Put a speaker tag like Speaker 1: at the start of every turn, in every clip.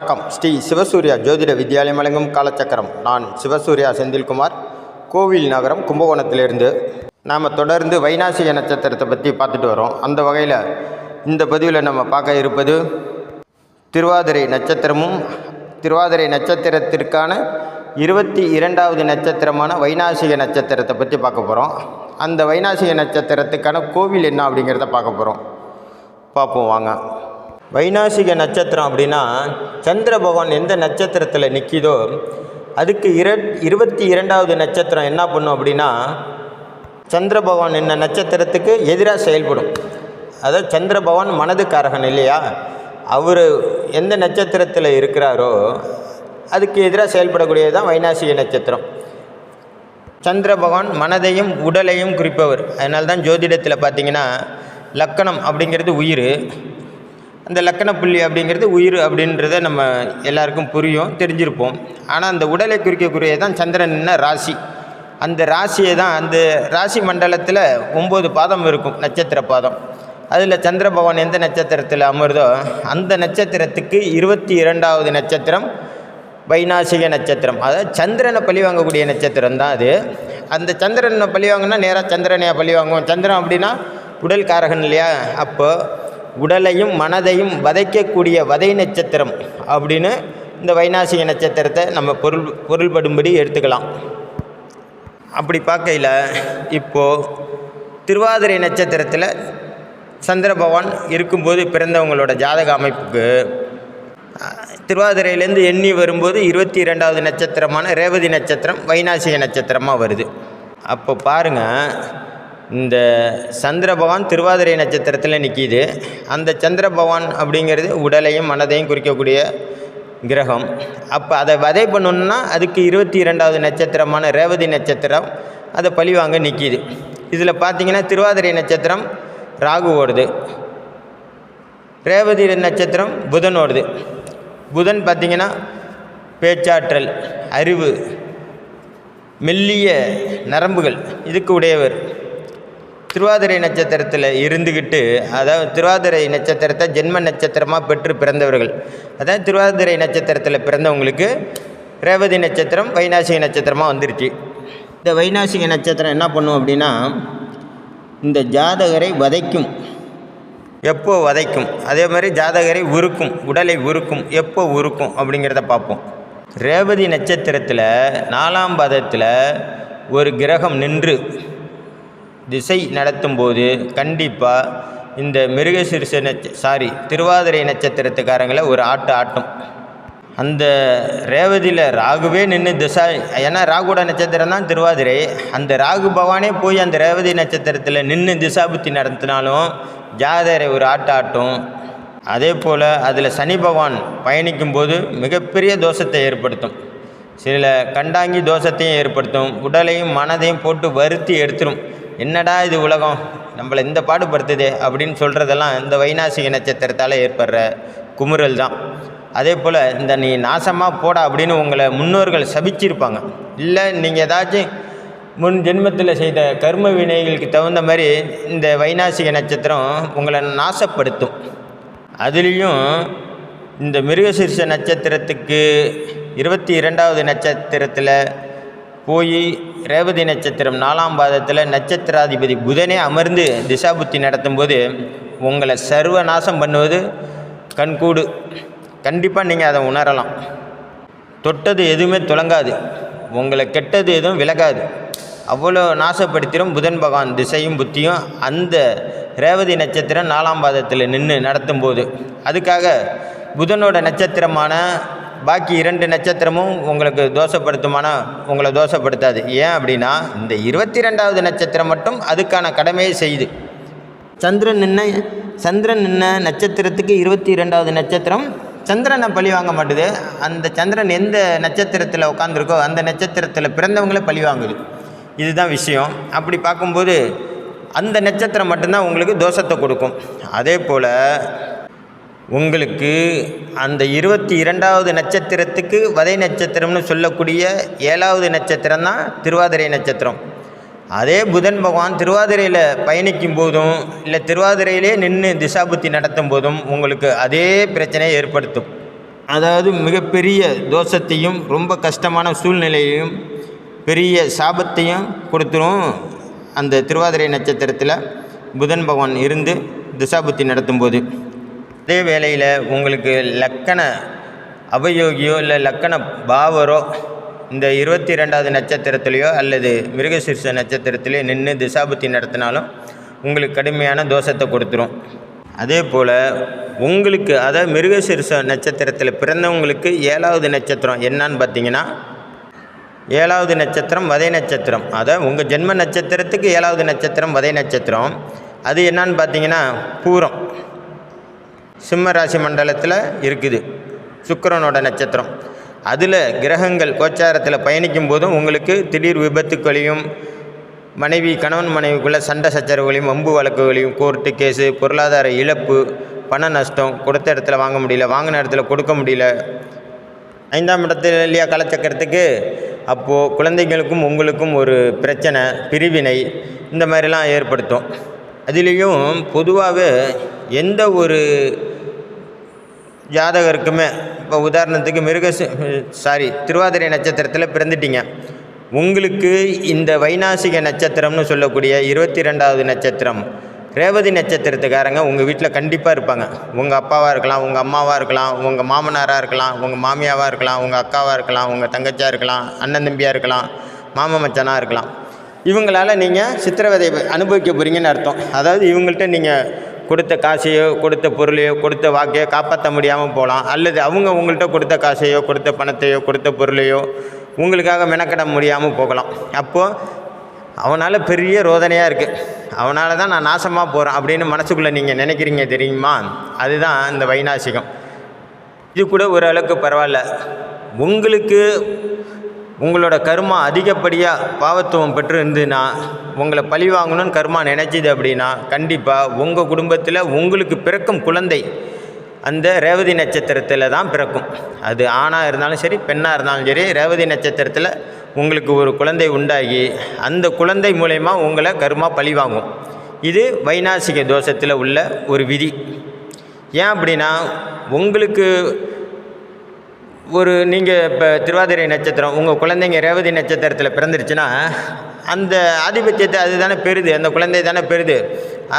Speaker 1: வணக்கம். ஸ்ரீ சிவசூர்யா ஜோதிட வித்யாலயம் வழங்கும் காலச்சக்கரம். நான் சிவசூர்யா செந்தில்குமார், கோவில் நகரம், கும்பகோணத்திலிருந்து. நாம் தொடர்ந்து வைநாசிக நட்சத்திரத்தை பற்றி பார்த்துட்டு வரோம். அந்த வகையில் இந்த பதிவில் நம்ம பார்க்க இருப்பது திருவாதிரை நட்சத்திரமும் திருவாதிரை நட்சத்திரத்திற்கான 22வது நட்சத்திரமான வைநாசிக நட்சத்திரத்தை பற்றி பார்க்க போகிறோம். அந்த வைநாசிக நட்சத்திரத்துக்கான கோவில் என்ன அப்படிங்கிறத பார்க்க போகிறோம். பார்ப்போம் வாங்க. வைநாசிக நட்சத்திரம் அப்படின்னா சந்திர பகவான் எந்த நட்சத்திரத்தில் நிற்கிதோ அதுக்கு 22வது நட்சத்திரம் என்ன பண்ணும் அப்படின்னா சந்திர பகவான் என்ன நட்சத்திரத்துக்கு எதிராக செயல்படும். அதாவது சந்திர பகவான் மனதுக்காரகன் இல்லையா, அவர் எந்த நட்சத்திரத்தில் இருக்கிறாரோ அதுக்கு எதிராக செயல்படக்கூடியது தான் வைநாசிக நட்சத்திரம். சந்திர பகவான் மனதையும் உடலையும் குறிப்பவர். அதனால தான் ஜோதிடத்தில் பார்த்திங்கன்னா லக்கணம் அப்படிங்கிறது உயிர், அந்த லக்கண புள்ளி அப்படிங்கிறது உயிர் அப்படின்றத நம்ம எல்லாருக்கும் புரியும், தெரிஞ்சிருப்போம். ஆனால் அந்த உடலை குறிக்கக்கூடியது தான் சந்திரன் ராசி. அந்த ராசியை தான் அந்த ராசி மண்டலத்தில் 9 பாதம் இருக்கும், நட்சத்திர பாதம். அதில் சந்திர பகவான் எந்த நட்சத்திரத்தில் அமருதோ அந்த நட்சத்திரத்துக்கு 22வது நட்சத்திரம் வைநாசிக நட்சத்திரம். அதாவது சந்திரனை பழி வாங்கக்கூடிய நட்சத்திரம் தான் அது. அந்த சந்திரனை பழி வாங்கினா நேராக சந்திரனையா பழி வாங்குவோம். சந்திரன் அப்படின்னா உடல் காரகன் இல்லையா, அப்போ உடலையும் மனதையும் வதைக்கக்கூடிய வதை நட்சத்திரம் அப்படின்னு இந்த வைநாசிக நட்சத்திரத்தை நம்ம பொருள்படும்படி எடுத்துக்கலாம். அப்படி பார்க்கையில் இப்போது திருவாதிரை நட்சத்திரத்தில் சந்திர பகவான் இருக்கும்போது பிறந்தவங்களோட ஜாதக அமைப்புக்கு திருவாதிரையிலேருந்து எண்ணி வரும்போது 22வது நட்சத்திரமான ரேவதி நட்சத்திரம் வைநாசிக நட்சத்திரமாக வருது. அப்போ பாருங்கள், இந்த சந்திர பகவான் திருவாதிரை நட்சத்திரத்தில் நிற்கிது. அந்த சந்திர பகவான் அப்படிங்கிறது உடலையும் மனதையும் குறிக்கக்கூடிய கிரகம். அப்போ அதை வதை பண்ணணுன்னா அதுக்கு 22வது நட்சத்திரமான ரேவதி நட்சத்திரம் அதை பழிவாங்க நிற்கிது. இதில் பார்த்திங்கன்னா திருவாதிரை நட்சத்திரம் ராகு ஓடுது, ரேவதி நட்சத்திரம் புதன் ஓடுது. புதன் பார்த்திங்கன்னா பேச்சாற்றல், அறிவு, மெல்லிய நரம்புகள் இதுக்கு உடையவர். திருவாதிரை நட்சத்திரத்தில் இருந்துக்கிட்டு, அதாவது திருவாதிரை நட்சத்திரத்தை ஜென்ம நட்சத்திரமாக பெற்று பிறந்தவர்கள், அதாவது திருவாதிரை நட்சத்திரத்தில் பிறந்தவங்களுக்கு ரேவதி நட்சத்திரம் வைநாசிக நட்சத்திரமாக வந்துருச்சு. இந்த வைநாசிக நட்சத்திரம் என்ன பண்ணும் அப்படின்னா இந்த ஜாதகரை வதைக்கும். எப்போ வதைக்கும், அதே மாதிரி ஜாதகரை உருக்கும், உடலை உருக்கும். எப்போ உருக்கும் அப்படிங்கிறத பார்ப்போம். ரேவதி நட்சத்திரத்தில் 4ஆம் பாதத்தில் ஒரு கிரகம் நின்று திசை நடத்தும்போது கண்டிப்பாக இந்த மிருகசீரிஷ திருவாதிரை நட்சத்திரத்துக்காரங்களை ஒரு ஆட்டும். அந்த ரேவதியில் ராகுவே நின்று திசை, ஏன்னா ராகுட நட்சத்திரம் தான் திருவாதிரை. அந்த ராகு பகவானே போய் அந்த ரேவதி நட்சத்திரத்தில் நின்று திசாபுத்தி நடத்தினாலும் ஜாதகரை ஒரு ஆட்டும். அதே போல் அதில் சனி பகவான் பயணிக்கும்போது மிகப்பெரிய தோஷத்தை ஏற்படுத்தும், சில கண்டாங்கி தோஷத்தையும் ஏற்படுத்தும், உடலையும் மனதையும் போட்டு வருத்தி எடுத்துடும். என்னடா இது உலகம் நம்மளை இந்த பாடுபடுத்துதே அப்படின்னு சொல்கிறதெல்லாம் இந்த வைநாசிக நட்சத்திரத்தால் ஏற்படுற குமுறல் தான். அதே போல் இந்த நீ நாசமாக போடா அப்படின்னு உங்களை முன்னோர்கள் சபிச்சிருப்பாங்க. இல்லை நீங்கள் ஏதாச்சும் முன் ஜென்மத்தில் செய்த கர்ம வினைகளுக்கு தகுந்த மாதிரி இந்த வைநாசிக நட்சத்திரம் உங்களை நாசப்படுத்தும். அதுலேயும் இந்த மிருகசீரிஷ நட்சத்திரத்துக்கு 22வது நட்சத்திரத்தில் போய் ரேவதி நட்சத்திரம் 4ஆம் பாதத்தில் நட்சத்திராதிபதி புதனே அமர்ந்து திசாபுத்தி நடத்தும்போது உங்களை சர்வநாசம் பண்ணுவது கண்கூடு. கண்டிப்பாக நீங்கள் அதை உணரலாம். தொட்டது எதுவுமே துலங்காது, உங்களை கெட்டது எதுவும் விலகாது, அவ்வளோ நாசப்படுத்திடும் புதன் பகவான் திசையும் புத்தியும் அந்த ரேவதி நட்சத்திரம் 4ஆம் பாதத்தில் நின்று நடத்தும்போது. அதுக்காக புதனோட நட்சத்திரமான பாக்கி 2 நட்சத்திரமும் உங்களுக்கு உங்களை தோஷப்படுத்தாது. ஏன் அப்படின்னா இந்த 22வது நட்சத்திரம் மட்டும் அதுக்கான கடமையை செய்யுது. சந்திரன் நின்ன நட்சத்திரத்துக்கு 22வது நட்சத்திரம் சந்திரனை பழி வாங்க மாட்டுது. அந்த சந்திரன் எந்த நட்சத்திரத்தில் உட்காந்துருக்கோ அந்த நட்சத்திரத்தில் பிறந்தவங்களே பழி வாங்குது. இதுதான் விஷயம். அப்படி பார்க்கும்போது அந்த நட்சத்திரம் மட்டும்தான் உங்களுக்கு தோஷத்தை கொடுக்கும். அதே போல் உங்களுக்கு அந்த 22வது நட்சத்திரத்துக்கு வதை நட்சத்திரம்னு சொல்லக்கூடிய 7வது நட்சத்திரம் தான் திருவாதிரை நட்சத்திரம். அதே புதன் பகவான் திருவாதிரையில் பயணிக்கும் போதும் இல்லை திருவாதிரையிலே நின்று திசாபுத்தி நடத்தும் போதும் உங்களுக்கு அதே பிரச்சனையை ஏற்படுத்தும். அதாவது மிகப்பெரிய தோஷத்தையும் ரொம்ப கஷ்டமான சூழ்நிலையையும் பெரிய சாபத்தையும் கொடுத்துரும். அந்த திருவாதிரை நட்சத்திரத்தில் புதன் பகவான் இருந்து திசாபுத்தி நடத்தும்போது. அதே வேளையில் உங்களுக்கு லக்கண அவயோகியோ இல்லை லக்கண பாவரோ இந்த 22வது நட்சத்திரத்துலேயோ அல்லது மிருகசீர்ஷ நட்சத்திரத்திலேயோ நின்று திசாபுத்தி நடத்தினாலும் உங்களுக்கு கடுமையான தோஷத்தை கொடுத்துரும். அதே போல் உங்களுக்கு அதாவது மிருகசீர்ஷ நட்சத்திரத்தில் பிறந்தவங்களுக்கு 7வது நட்சத்திரம் என்னான்னு பார்த்தீங்கன்னா 7வது நட்சத்திரம் வதை நட்சத்திரம். அதாவது உங்கள் ஜென்ம நட்சத்திரத்துக்கு 7வது நட்சத்திரம் வதை நட்சத்திரம். அது என்னான்னு பார்த்தீங்கன்னா பூரம், சிம்ம ராசி மண்டலத்தில் இருக்குது, சுக்கிரனோட நட்சத்திரம். அதில் கிரகங்கள் கோச்சாரத்தில் பயணிக்கும் போதும் உங்களுக்கு திடீர் விபத்துக்களையும் கணவன் மனைவிக்குள்ளே சண்டை சச்சரவுகளையும் வம்பு வழக்குகளையும் கோர்ட்டு கேஸு பொருளாதார இழப்பு பண நஷ்டம், கொடுத்த இடத்துல வாங்க முடியல, வாங்கின இடத்துல கொடுக்க முடியல. 5ஆம் இடத்துல இல்லையா காலச்சக்கரத்துக்கு, அப்போது குழந்தைகளுக்கும் உங்களுக்கும் ஒரு பிரச்சனை பிரிவினை இந்த மாதிரிலாம் ஏற்படுத்தும். அதுலேயும் பொதுவாகவே எந்த ஒரு ஜாதகருக்குமே இப்போ உதாரணத்துக்கு திருவாதிரை நட்சத்திரத்தில் பிறந்துட்டீங்க, உங்களுக்கு இந்த வைநாசிக நட்சத்திரம்னு சொல்லக்கூடிய 22வது நட்சத்திரம் ரேவதி நட்சத்திரத்துக்காரங்க உங்கள் வீட்டில் கண்டிப்பாக இருப்பாங்க. உங்கள் அப்பாவாக இருக்கலாம், உங்கள் அம்மாவாக இருக்கலாம், உங்கள் மாமனாராக இருக்கலாம், உங்கள் மாமியாவாக இருக்கலாம், உங்கள் அக்காவாக இருக்கலாம், உங்கள் தங்கச்சியாக இருக்கலாம், அண்ணன் தம்பியாக இருக்கலாம், மாமா மச்சானாக இருக்கலாம். இவங்களால் நீங்கள் சித்திரவதை அனுபவிக்க போகிறீங்கன்னு அர்த்தம். அதாவது இவங்கள்ட்ட நீங்கள் கொடுத்த காசையோ கொடுத்த பொருளையோ கொடுத்த வாக்கையோ காப்பாற்ற முடியாமல் போகலாம். அல்லது அவங்க உங்கள்கிட்ட கொடுத்த காசையோ கொடுத்த பணத்தையோ கொடுத்த பொருளையோ உங்களுக்காக மெனக்கட முடியாமல் போகலாம். அப்போது அவனால் பெரிய ரோதனையாக இருக்குது, அவனால தான் நான் நாசமாக போகிறேன் அப்படின்னு மனசுக்குள்ளே நீங்கள் நினைக்கிறீங்க தெரியுமா? அதுதான் இந்த வைநாசிகம். இது கூட ஓரளவுக்கு பரவாயில்ல. உங்களுக்கு உங்களோட கர்மா அதிகப்படியாக பாவத்துவம் பெற்று இருந்துன்னா உங்களை பழி வாங்கணும்னு கர்மா நினச்சிது அப்படின்னா கண்டிப்பாக உங்கள் குடும்பத்தில் உங்களுக்கு பிறக்கும் குழந்தை அந்த ரேவதி நட்சத்திரத்தில் தான் பிறக்கும். அது ஆணாக இருந்தாலும் சரி பெண்ணாக இருந்தாலும் சரி, ரேவதி நட்சத்திரத்தில் உங்களுக்கு ஒரு குழந்தை உண்டாகி அந்த குழந்தை மூலயமா உங்களை கர்மா பழி வாங்கும். இது வைநாசிக தோஷத்தில் உள்ள ஒரு விதி. ஏன் அப்படின்னா உங்களுக்கு நீங்கள் இப்போ திருவாதிரை நட்சத்திரம் உங்கள் குழந்தைங்க ரேவதி நட்சத்திரத்தில் பிறந்துருச்சுன்னா அந்த ஆதிபத்தியத்தை அது தானே பெறுது, அந்த குழந்தை தானே பெறுது.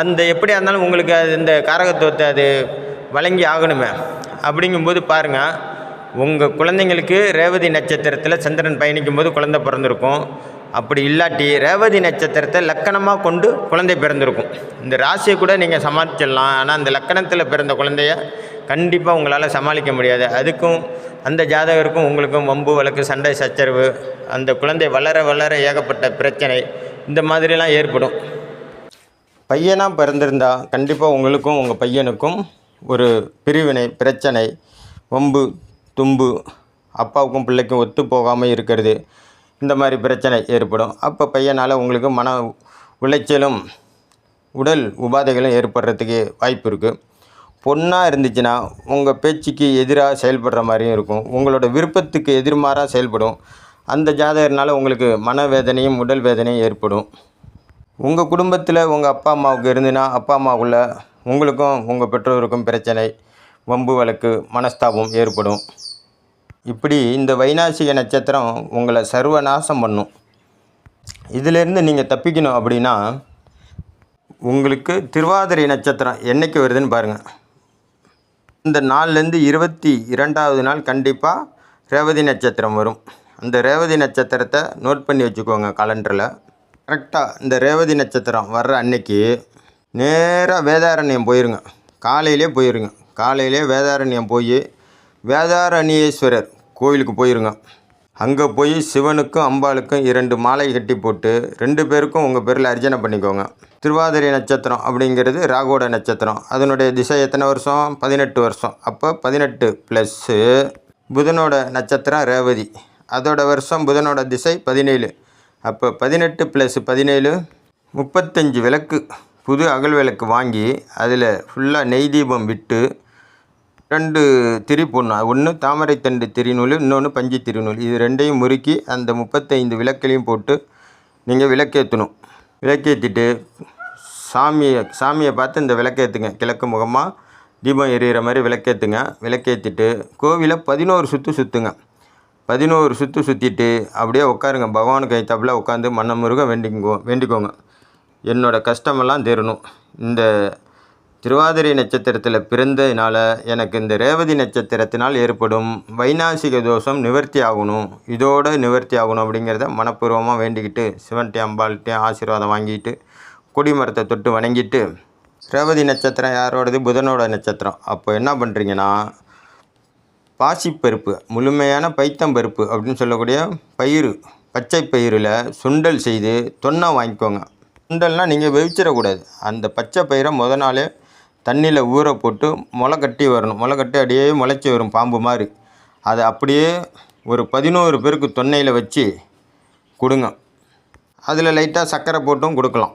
Speaker 1: அந்த எப்படியா இருந்தாலும் உங்களுக்கு அது இந்த காரகத்துவத்தை அது வழங்கி ஆகணுமே. அப்படிங்கும்போது பாருங்கள், உங்கள் குழந்தைங்களுக்கு ரேவதி நட்சத்திரத்தில் சந்திரன் பயணிக்கும் போது குழந்தை பிறந்திருக்கும். அப்படி இல்லாட்டி ரேவதி நட்சத்திரத்தை லக்கணமாக கொண்டு குழந்தை பிறந்திருக்கும். இந்த ராசியை கூட நீங்கள் சமாளிச்சிடலாம், ஆனால் அந்த லக்கணத்தில் பிறந்த குழந்தைய கண்டிப்பாக உங்களால் சமாளிக்க முடியாது. அதுக்கும் அந்த ஜாதகருக்கும் உங்களுக்கும் வம்பு வழக்கு சண்டை சச்சரவு, அந்த குழந்தை வளர வளர ஏகப்பட்ட பிரச்சனை இந்த மாதிரிலாம் ஏற்படும். பையனாக பிறந்திருந்தால் கண்டிப்பாக உங்களுக்கும் உங்கள் பையனுக்கும் ஒரு பிரிவினை பிரச்சனை வம்பு தும்பு, அப்பாவுக்கும் பிள்ளைக்கும் ஒத்து போகாமல் இருக்கிறது, இந்த மாதிரி பிரச்சனை ஏற்படும். அப்போ பையனால் உங்களுக்கு மன உளைச்சலும் உடல் உபாதைகளும் ஏற்படுறதுக்கு வாய்ப்பு இருக்குது. பொண்ணாக இருந்துச்சுன்னா உங்கள் பேச்சுக்கு எதிராக செயல்படுற மாதிரியும் இருக்கும், உங்களோட விருப்பத்துக்கு எதிர்மாறாக செயல்படும். அந்த ஜாதகர்னால் உங்களுக்கு மனவேதனையும் உடல் வேதனையும் ஏற்படும். உங்கள் குடும்பத்தில் உங்கள் அப்பா அம்மாவுக்கு இருந்துன்னா அப்பா அம்மாவுக்குள்ள உங்களுக்கும் உங்கள் பெற்றோருக்கும் பிரச்சனை வம்பு வழக்கு மனஸ்தாபம் ஏற்படும். இப்படி இந்த வைநாசிக நட்சத்திரம் உங்களை சர்வநாசம் பண்ணும். இதிலேருந்து நீங்கள் தப்பிக்கணும் அப்படின்னா உங்களுக்கு திருவாதிரை நட்சத்திரம் என்றைக்கு வருதுன்னு பாருங்கள். இந்த நாள்லேருந்து 22வது நாள் கண்டிப்பாக ரேவதி நட்சத்திரம் வரும். அந்த ரேவதி நட்சத்திரத்தை நோட் பண்ணி வச்சுக்கோங்க காலண்டரில். கரெக்டாக இந்த ரேவதி நட்சத்திரம் வர்ற அன்னைக்கு நேராக வேதாரண்யம் போயிருங்க. காலையிலே வேதாரண்யம் போய் வேதாரண்யேஸ்வரர் கோவிலுக்கு போயிருங்க. அங்கே போய் சிவனுக்கும் அம்பாளுக்கும் 2 மாலை கட்டி போட்டு 2 பேருக்கும் உங்கள் பேரில் அர்ச்சனை பண்ணிக்கோங்க. திருவாதிரை நட்சத்திரம் அப்படிங்கிறது ராகுவோட நட்சத்திரம். அதனுடைய திசை எத்தனை வருஷம்? 18 வருஷம். அப்போ 18 ப்ளஸ்ஸு புதனோட நட்சத்திரம் ரேவதி, அதோட வருஷம் புதனோட திசை 17. அப்போ 18 + 17 35 விளக்கு, புது அகல் விளக்கு வாங்கி அதில் ஃபுல்லாக நெய் தீபம் விட்டு 2 திரி போடணும். ஒன்று தாமரை தண்டு திரிநூல், இன்னொன்று பஞ்சு திரிநூல். இது 2ஐயும் முறுக்கி அந்த 35 விளக்குலையும் போட்டு நீங்கள் விளக்கேற்றணும். விளக்கேற்றிட்டு சாமியை பார்த்து இந்த விளக்கேற்றுங்க. கிழக்கு முகமாக தீபம் எரியிற மாதிரி விளக்கேற்றுங்க. விளக்கேற்றிட்டு கோவிலை 11 சுற்று சுற்றுங்க. 11 சுற்று சுற்றிட்டு அப்படியே உட்காருங்க. பகவானுக்கு எய்த்தாப்புல உட்காந்து மனமுருக வேண்டிக்கோங்க. என்னோடய கஷ்டமெல்லாம் தீரணும். இந்த திருவாதிரை நட்சத்திரத்தில் பிறந்ததுனால எனக்கு இந்த ரேவதி நட்சத்திரத்தினால் ஏற்படும் வைநாசிக தோஷம் நிவர்த்தி ஆகணும், இதோடு நிவர்த்தி ஆகணும் அப்படிங்கிறத மனப்பூர்வமாக வேண்டிக்கிட்டு சிவன்கிட்டையும் அம்பாள்கிட்டையும் ஆசீர்வாதம் வாங்கிட்டு கொடிமரத்தை தொட்டு வணங்கிட்டு, ரேவதி நட்சத்திரம் யாரோடது? புதனோட நட்சத்திரம். அப்போ என்ன பண்ணுறீங்கன்னா, பாசிப்பருப்பு, முழுமையான பைத்தம்பருப்பு அப்படின்னு சொல்லக்கூடிய பயிறு, பச்சை பயிரில் சுண்டல் செய்து தொன்னை வாங்கிக்கோங்க. சுண்டல்னால் நீங்கள் வெவிச்சிடக்கூடாது. அந்த பச்சை பயிரை முத நாளே தண்ணியில் ஊற போட்டு முளை கட்டி வரணும். முளை கட்டி அப்படியே முளைச்சி வரும் பாம்பு மாதிரி. அதை அப்படியே ஒரு 11 பேருக்கு தொன்னையில் வச்சு கொடுங்க. அதில் லைட்டாக சர்க்கரை போட்டும் கொடுக்கலாம்.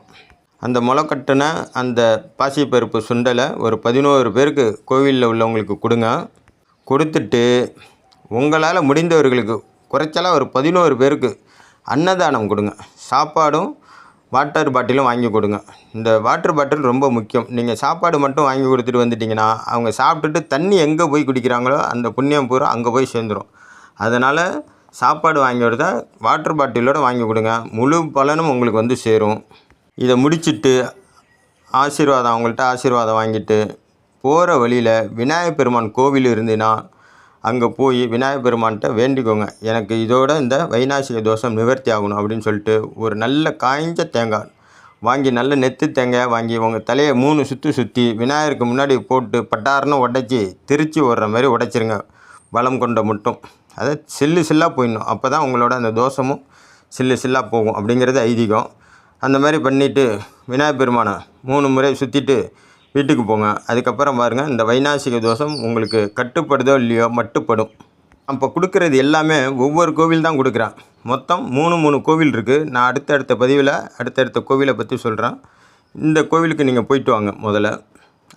Speaker 1: அந்த முளை கட்டின அந்த பாசிப்பருப்பு சுண்டலை ஒரு 11 பேருக்கு கோவிலில் உள்ளவங்களுக்கு கொடுங்க. கொடுத்துட்டு உங்களால் முடிந்தவர்களுக்கு குறைச்சலாக ஒரு 11 பேருக்கு அன்னதானம் கொடுங்க. சாப்பாடும் வாட்டர் பாட்டிலும் வாங்கி கொடுங்க. இந்த வாட்டர் பாட்டில் ரொம்ப முக்கியம். நீங்கள் சாப்பாடு மட்டும் வாங்கி கொடுத்துட்டு வந்துட்டிங்கன்னா அவங்க சாப்பிட்டுட்டு தண்ணி எங்கே போய் குடிக்கிறாங்களோ அந்த புண்ணியம் பூரா அங்கே போய் சேர்ந்துடும். அதனால் சாப்பாடு வாங்கி கொடுத்தா வாட்டர் பாட்டிலோடு வாங்கி கொடுங்க. முழு பலனும் உங்களுக்கு வந்து சேரும். இதை முடிச்சுட்டு ஆசீர்வாதம், அவங்கள்ட்ட ஆசீர்வாதம் வாங்கிட்டு போகிற வழியில் விநாயகர் பெருமான் கோவில் இருந்துன்னா அங்கே போய் விநாயகர் பெருமான்கிட்ட வேண்டிக்கோங்க. எனக்கு இதோட இந்த வைநாசிக தோஷம் நிவர்த்தி ஆகணும் அப்படின்னு சொல்லிட்டு ஒரு நல்ல காய்ஞ்ச தேங்காய் வாங்கி, நல்ல நெத்து தேங்காய் வாங்கி உங்கள் தலையை 3 சுற்று சுற்றி விநாயகருக்கு முன்னாடி போட்டு பட்டாருன்னு உடைச்சி திருச்சி ஓடுற மாதிரி உடைச்சிருங்க. பலம் கொண்ட மட்டும் அதை சில்லாக போயிடணும். அப்போ தான் உங்களோட அந்த தோஷமும் சில்லாக போகும் அப்படிங்கிறது ஐதீகம். அந்த மாதிரி பண்ணிவிட்டு விநாயகர் பெருமானை 3 முறை சுற்றிட்டு வீட்டுக்கு போங்க. அதுக்கப்புறம் பாருங்கள், இந்த வைநாசிக தோஷம் உங்களுக்கு கட்டுப்படுதோ இல்லையோ மட்டுப்படும். அப்போ கொடுக்குறது எல்லாமே ஒவ்வொரு கோவில் தான் கொடுக்குறேன். மொத்தம் 3 கோவில் இருக்குது. நான் அடுத்தடுத்த பதிவில் அடுத்தடுத்த கோவிலை பற்றி சொல்கிறேன். இந்த கோவிலுக்கு நீங்கள் போயிட்டு வாங்க முதல்ல.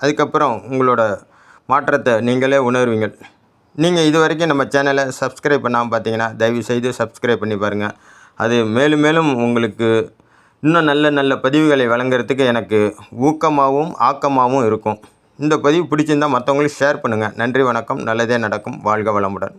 Speaker 1: அதுக்கப்புறம் உங்களோட மாற்றத்தை நீங்களே உணர்வீங்க. நீங்கள் இது வரைக்கும் நம்ம சேனலை சப்ஸ்கிரைப் பண்ணாமல் பார்த்தீங்கன்னா தயவுசெய்து சப்ஸ்கிரைப் பண்ணி பாருங்கள். அது மேலும் மேலும் உங்களுக்கு இன்னும் நல்ல நல்ல பதிவுகளை வழங்குறதுக்கு எனக்கு ஊக்கமாகவும் ஆக்கமாகவும் இருக்கும். இந்த பதிவு பிடிச்சிருந்தால் மற்றவங்களுக்கு ஷேர் பண்ணுங்கள். நன்றி, வணக்கம். நல்லதே நடக்கும். வாழ்க வளமுடன்.